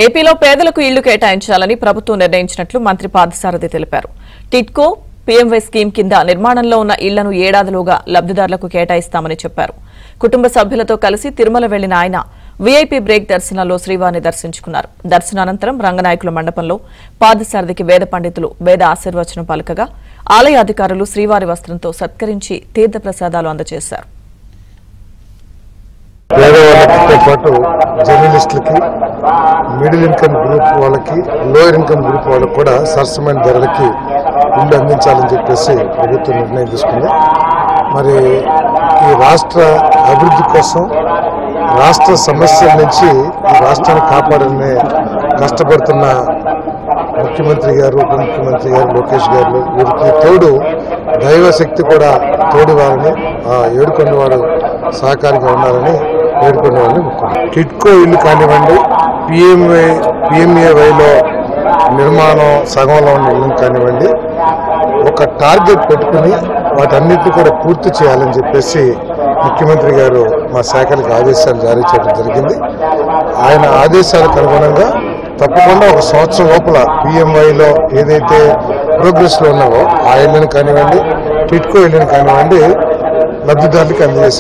ఏపీలో పేదలకు ఇళ్లు కేటాయించాలని ప్రభుత్వం నిర్ణయించినట్లు మంత్రి పార్థసారథి తెలిపారు. టిట్కో పీఎంవై స్కీమ్ కింద నిర్మాణంలో ఉన్న ఇళ్లను ఏడాదిలోగా లబ్దిదారులకు కేటాయిస్తామని చెప్పారు. కుటుంబ సభ్యులతో కలిసి తిరుమల వెళ్లిన ఆయన వీఐపీ బ్రేక్ దర్శనంలో శ్రీవారిని దర్శించుకున్నారు. దర్శనానంతరం రంగనాయకుల మండపంలో పార్థసారథికి వేద పండితులు వేద ఆశీర్వచనం పలకగా ఆలయ అధికారులు శ్రీవారి వస్త్రంతో సత్కరించి తీర్థప్రసాదాలు అందజేశారు. పేదవాళ్ళతో పాటు జర్నలిస్టులకి, మిడిల్ ఇన్కమ్ గ్రూప్ వాళ్ళకి, లోయర్ ఇన్కమ్ గ్రూప్ వాళ్ళకి కూడా సరసమైన ధరలకి ఇల్లు అందించాలని చెప్పేసి ప్రభుత్వం నిర్ణయం తీసుకుంది. మరి ఈ రాష్ట్ర అభివృద్ధి కోసం, రాష్ట్ర సమస్యల నుంచి ఈ రాష్ట్రాన్ని కాపాడనే కష్టపడుతున్న ముఖ్యమంత్రి గారు, ఉప ముఖ్యమంత్రి గారు, లోకేష్ గారు, వీరికి తోడు దైవశక్తి కూడా తోడివ్వాలని, ఆ ఏడుకొండవాడు సహకారిగా ఉండాలని ఏడుకొండవాడిని ముఖ్యం. టిట్కో ఇల్లు కానివ్వండి, పిఎంఏవైలో నిర్మాణం సగంలో ఉన్న ఇల్లు కానివ్వండి, ఒక టార్గెట్ పెట్టుకుని వాటన్నిటిని కూడా పూర్తి చేయాలని చెప్పేసి ముఖ్యమంత్రి గారు మా శాఖలకు ఆదేశాలు జారీ చేయడం జరిగింది. ఆయన ఆదేశాలకు అనుగుణంగా తప్పకుండా ఒక సంవత్సరం లోపల పిఎంవైలో ఏదైతే ప్రోగ్రెస్లో ఉన్నావో ఆ ఇళ్ళని కానివ్వండి, టిట్కో ఇళ్ళని కానివ్వండి లబ్ధిదారులకు అందజేసే